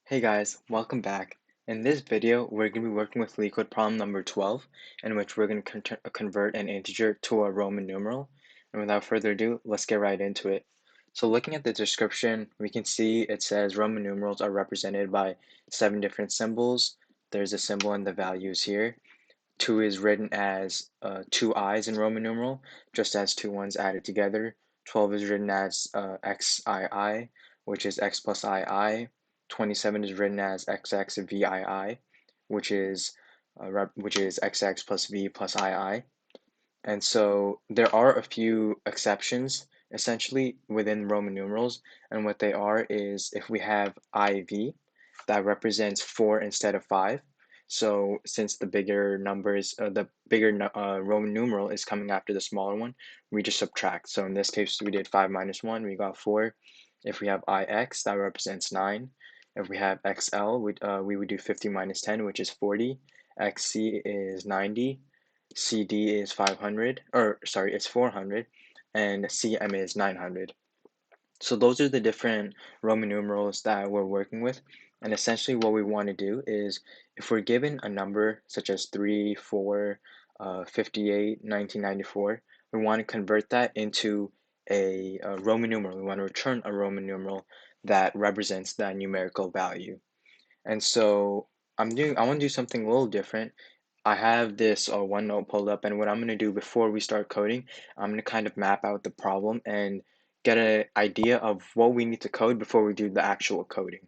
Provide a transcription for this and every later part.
Hey guys, welcome back. In this video, we're going to be working with Leetcode problem number 12, in which we're going to convert an integer to a Roman numeral. And without further ado, let's get right into it. So looking at the description, we can see it says Roman numerals are represented by 7 different symbols. There's a symbol and the values here. 2 is written as 2 i's in Roman numeral, just as 2 ones added together. 12 is written as xii, which is x plus ii. 27 is written as xxvii, which is xx plus v plus ii. And so there are a few exceptions essentially within Roman numerals, and what they are is if we have IV, that represents 4 instead of 5. So since the bigger numbers, the bigger Roman numeral is coming after the smaller one, we just subtract. So in this case, we did 5 minus 1, we got 4. If we have IX, that represents 9. If we have XL, we would do 50 minus 10, which is 40. XC is 90. CD is 500, or sorry, it's 400, and CM is 900. So those are the different Roman numerals that we're working with. And essentially what we want to do is if we're given a number such as 3, 4, 58, 1994, we want to convert that into a Roman numeral. We want to return a Roman numeral that represents that numerical value. And so I want to do something a little different. I have this OneNote pulled up, and what I'm going to do before we start coding, I'm going to kind of map out the problem and get an idea of what we need to code before we do the actual coding.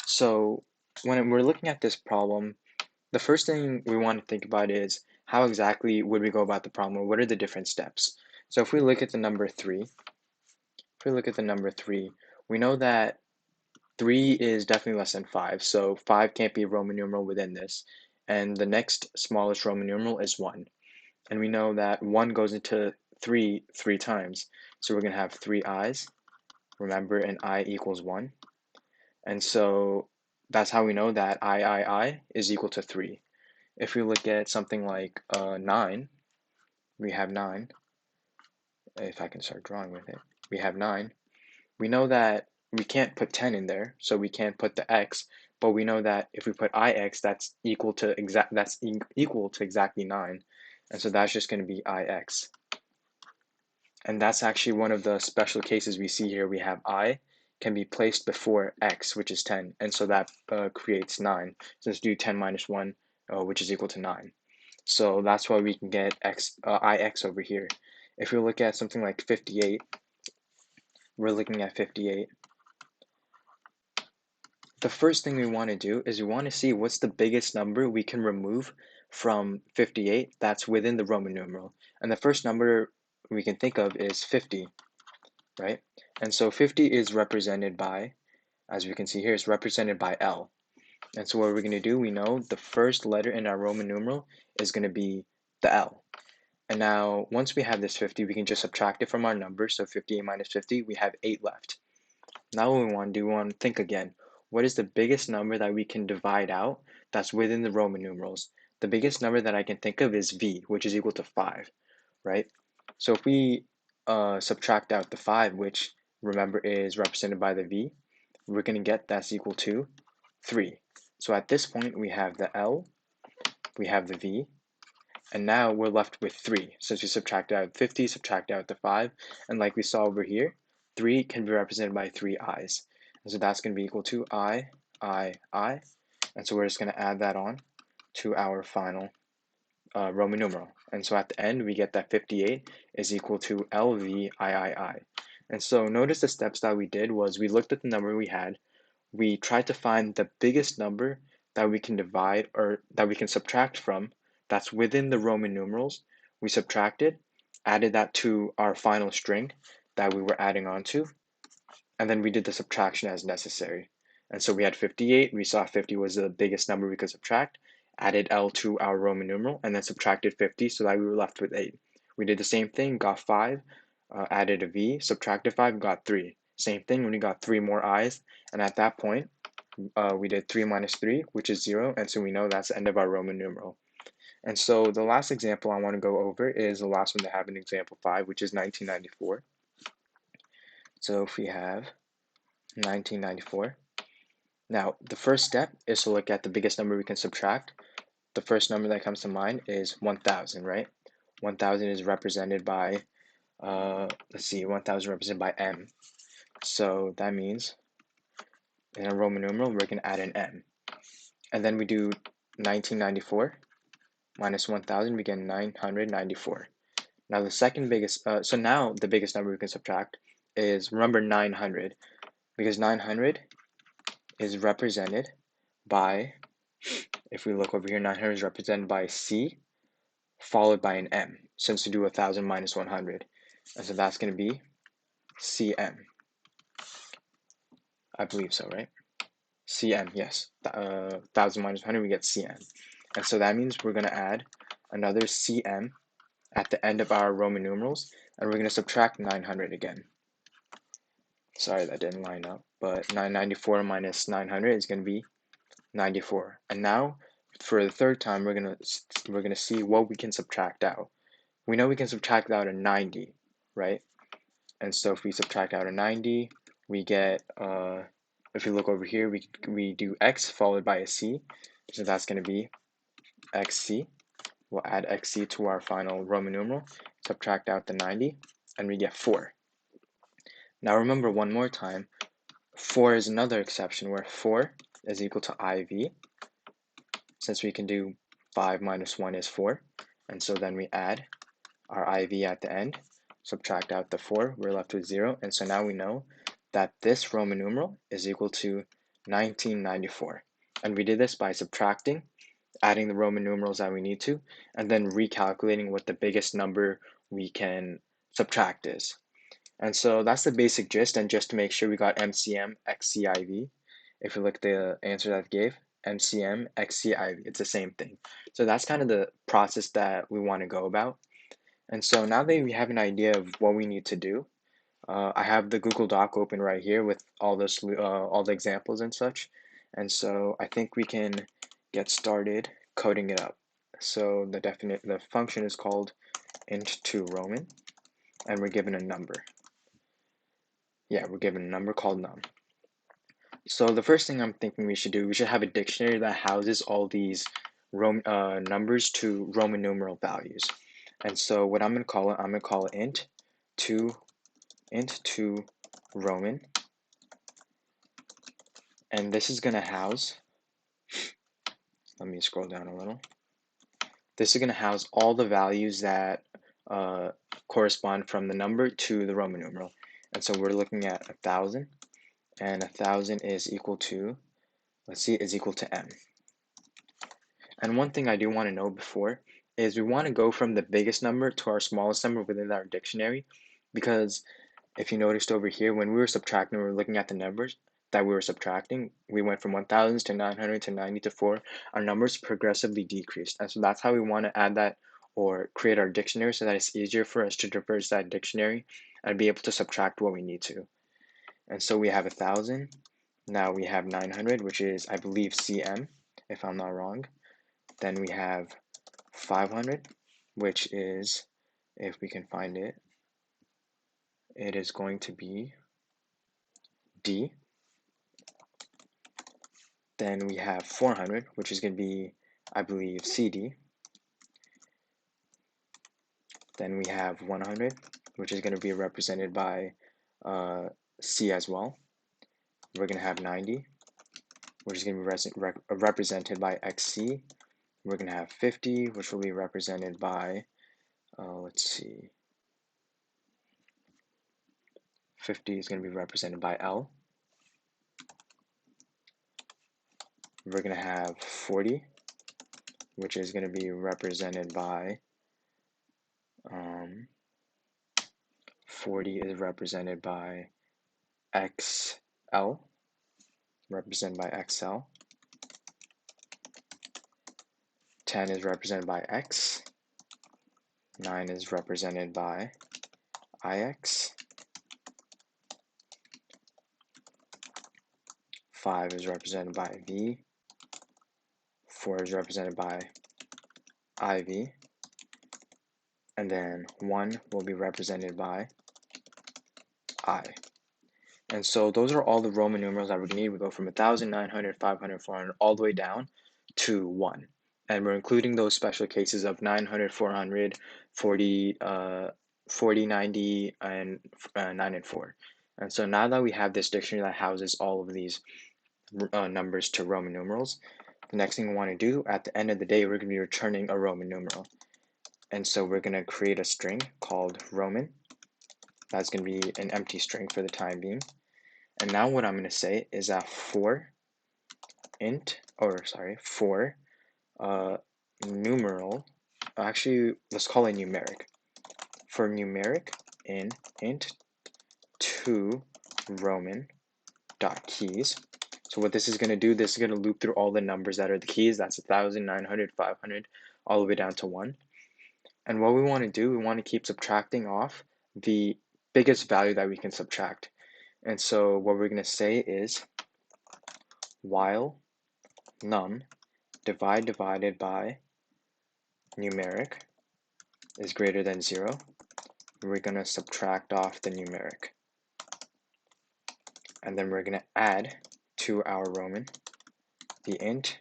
So when we're looking at this problem, the first thing we want to think about is how exactly would we go about the problem, or what are the different steps? So if we look at the number 3, we know that 3 is definitely less than 5, so 5 can't be a Roman numeral within this. And the next smallest Roman numeral is 1. And we know that 1 goes into 3 times. So we're going to have 3 i's. Remember, an I equals 1. And so that's how we know that I is equal to 3. If we look at something like 9, we have 9. If I can start drawing with it, we have 9. We know that we can't put 10 in there, so we can't put the x, but we know that if we put ix, that's equal to exactly 9. And so that's just going to be ix. And that's actually one of the special cases we see here. We have I can be placed before x, which is 10, and so that creates 9. So let's do 10 minus 1, which is equal to 9. So that's why we can get ix over here. If we look at something like 58, we're looking at 58. The first thing we want to do is we want to see what's the biggest number we can remove from 58 that's within the Roman numeral. And the first number we can think of is 50, right? And so 50 is represented by, as we can see here, is represented by L. And so what we're going to do, we know the first letter in our Roman numeral is going to be the L. And now, once we have this 50, we can just subtract it from our number. So 58 minus 50, we have 8 left. Now what we want to do, we want to think again. What is the biggest number that we can divide out that's within the Roman numerals? The biggest number that I can think of is V, which is equal to 5, right? So if we subtract out the 5, which remember is represented by the V, we're going to get that's equal to 3. So at this point, we have the L, we have the V, and now we're left with 3. Since we subtracted out 50, subtracted out the 5, and like we saw over here, 3 can be represented by 3 i's. And so that's going to be equal to I. And so we're just going to add that on to our final Roman numeral. And so at the end, we get that 58 is equal to LVIII. And so notice the steps that we did was we looked at the number we had, we tried to find the biggest number that we can divide or that we can subtract from that's within the Roman numerals. We subtracted, added that to our final string that we were adding on to, and then we did the subtraction as necessary. And so we had 58, we saw 50 was the biggest number we could subtract, added L to our Roman numeral, and then subtracted 50 so that we were left with 8. We did the same thing, got 5, added a V, subtracted 5, got 3. Same thing when we got 3 more i's, and at that point, we did 3 minus 3, which is 0, and so we know that's the end of our Roman numeral. And so the last example I want to go over is the last one to have in example 5, which is 1994. So if we have 1994, Now, the first step is to look at the biggest number we can subtract. The first number that comes to mind is 1000, right? 1000 is represented by, let's see, 1000 represented by m. So that means in a Roman numeral, we're going to add an m. And then we do 1994 minus 1000, we get 994. Now the second biggest, so now the biggest number we can subtract is, remember, 900, because 900 is represented by, if we look over here, 900 is represented by C followed by an M, since we do 1000 minus 100. And so that's going to be CM. I believe so, right? CM, yes. 1000 minus 100, we get CM. And so that means we're going to add another CM at the end of our Roman numerals, and we're going to subtract 900 again. Sorry, that didn't line up, but 994 minus 900 is going to be 94. And now, for the third time, we're gonna see what we can subtract out. We know we can subtract out a 90, right? And so if we subtract out a 90, we get, if you look over here, we do x followed by a c, so that's going to be xc. We'll add xc to our final Roman numeral, subtract out the 90, and we get 4. Now remember one more time, 4 is another exception where 4 is equal to IV, since we can do 5 minus 1 is 4, and so then we add our IV at the end, subtract out the 4, we're left with 0, and so now we know that this Roman numeral is equal to 1994. And we did this by subtracting, adding the Roman numerals that we need to, and then recalculating what the biggest number we can subtract is. And so that's the basic gist, and just to make sure we got MCM, XCIV, if you look at the answer that I gave, MCM, XCIV, it's the same thing. So that's kind of the process that we want to go about. And so now that we have an idea of what we need to do, I have the Google Doc open right here with all the examples and such. And so I think we can get started coding it up. So the function is called int2Roman, and we're given a number. Yeah, we're given a number called num. So the first thing I'm thinking we should do, we should have a dictionary that houses all these numbers to Roman numeral values. And so what I'm going to call it int2 Roman. And this is going to house, let me scroll down a little. This is going to house all the values that correspond from the number to the Roman numeral. And so we're looking at 1000, and 1000 is equal to, let's see, is equal to m. And one thing I do want to know before is we want to go from the biggest number to our smallest number within our dictionary, because if you noticed over here, when we were subtracting, we were looking at the numbers that we were subtracting. We went from 1000 to 900 to 90 to 4. Our numbers progressively decreased. And so that's how we want to add that or create our dictionary, so that it's easier for us to traverse that dictionary and be able to subtract what we need to. And so we have 1000. Now we have 900, which is, I believe, CM, if I'm not wrong. Then we have 500, which is, if we can find it, it is going to be D. Then we have 400, which is going to be, I believe, CD. Then we have 100, which is going to be represented by C as well. We're going to have 90, which is going to be represented by XC. We're going to have 50, which will be represented by, let's see, 50 is going to be represented by L. We're going to have 40, which is going to be represented by, 40 is represented by XL, represented by XL. 10 is represented by X. 9 is represented by IX. 5 is represented by V. 4 is represented by IV. And then 1 will be represented by I. And so those are all the Roman numerals that we need. We go from 1,000, 900, 500, 400, all the way down to 1. And we're including those special cases of 900, 400, 40, 40, 90, and 9 and 4. And so now that we have this dictionary that houses all of these numbers to Roman numerals, the next thing we want to do at the end of the day, we're going to be returning a Roman numeral. And so we're going to create a string called Roman. That's going to be an empty string for the time being. And now what I'm going to say is that for numeral, actually, let's call it numeric. For numeric in int to Roman dot keys. So what this is going to do, this is going to loop through all the numbers that are the keys. That's 1,000, 900, 500, all the way down to 1. And what we want to do, we want to keep subtracting off the biggest value that we can subtract. And so what we're going to say is while num divided by numeric is greater than 0, we're going to subtract off the numeric. And then we're going to add to our Roman the int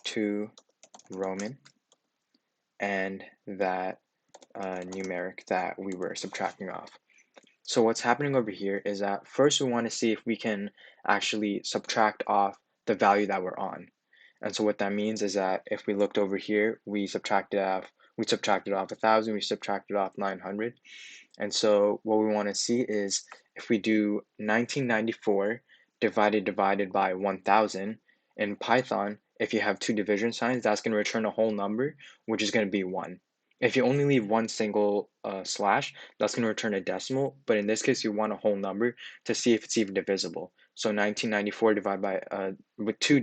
to Roman and that numeric that we were subtracting off. So what's happening over here is that first we want to see if we can actually subtract off the value that we're on. And so what that means is that if we looked over here, we subtracted off 1,000, we subtracted off 900. And so what we want to see is if we do 1994 divided by 1,000 in Python, if you have two division signs, that's going to return a whole number, which is going to be 1. If you only leave one single slash, that's going to return a decimal, but in this case, you want a whole number to see if it's even divisible. So 1994 divided by, with two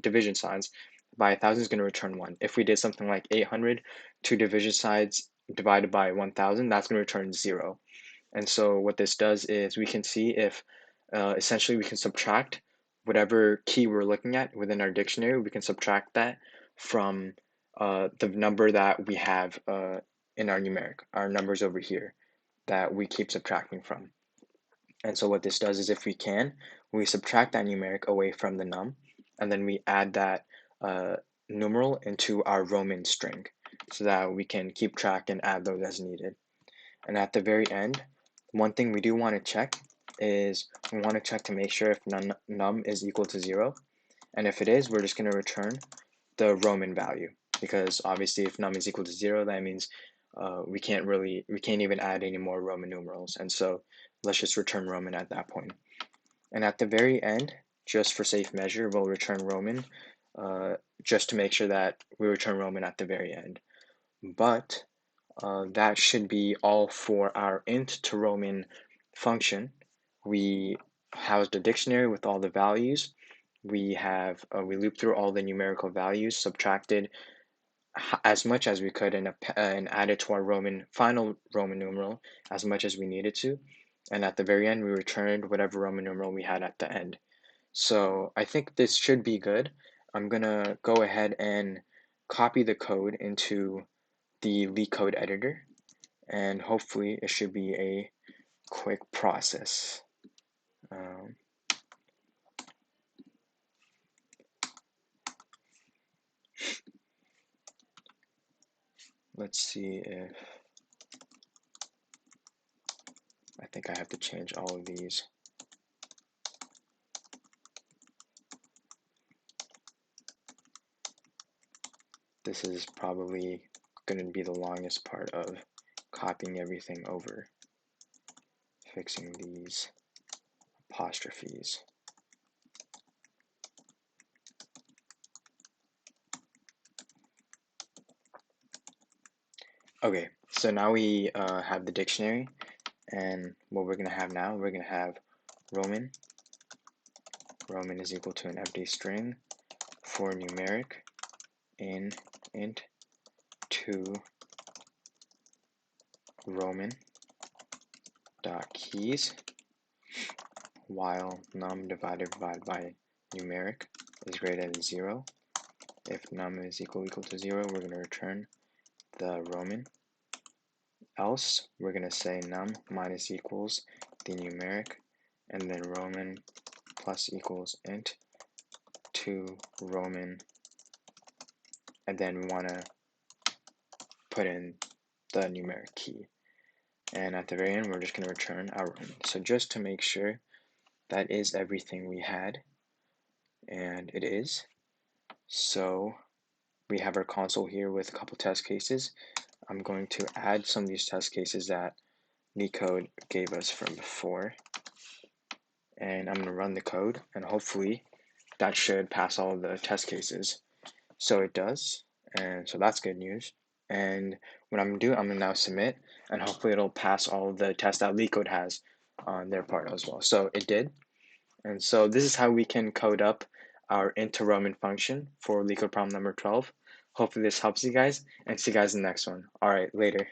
division signs, by 1,000 is going to return 1. If we did something like 800, two division signs divided by 1,000, that's going to return 0. And so what this does is we can see if essentially we can subtract whatever key we're looking at within our dictionary, we can subtract that from the number that we have in our numeric, our numbers over here that we keep subtracting from. And so what this does is if we subtract that numeric away from the num, and then we add that numeral into our Roman string so that we can keep track and add those as needed. And at the very end, one thing we do want to check is we want to check to make sure if num is equal to 0. And if it is, we're just going to return the Roman value, because obviously if num is equal to 0, that means we can't even add any more Roman numerals. And so let's just return Roman at that point. And at the very end, just for safe measure, we'll return Roman just to make sure that we return Roman at the very end. But that should be all for our int to Roman function. We housed a dictionary with all the values. We looped through all the numerical values, subtracted as much as we could, and added to our final Roman numeral as much as we needed to. And at the very end, we returned whatever Roman numeral we had at the end. So I think this should be good. I'm gonna go ahead and copy the code into the Leetcode editor, and hopefully it should be a quick process. Let's see if I think I have to change all of these. This is probably going to be the longest part of copying everything over, fixing these apostrophes. Okay, so now we have the dictionary, and what we're going to have now, we're going to have Roman. Roman is equal to an empty string for numeric in int to Roman dot keys while num divided by numeric is greater than 0. If num is equal to 0, we're going to return the Roman. Else, we're going to say num minus equals the numeric and then Roman plus equals int 2 Roman, and then we want to put in the numeric key. And at the very end, we're just going to return our Roman. So just to make sure that is everything we had, and it is. So we have our console here with a couple test cases. I'm going to add some of these test cases that Leetcode gave us from before, and I'm going to run the code, and hopefully that should pass all of the test cases. So it does, and so that's good news. And what I'm going to do, I'm going to now submit, and hopefully it'll pass all of the tests that Leetcode has on their part as well. So it did. And so this is how we can code up our int Roman function for Leetcode problem number 12. Hopefully this helps you guys, and see you guys in the next one. All right, later.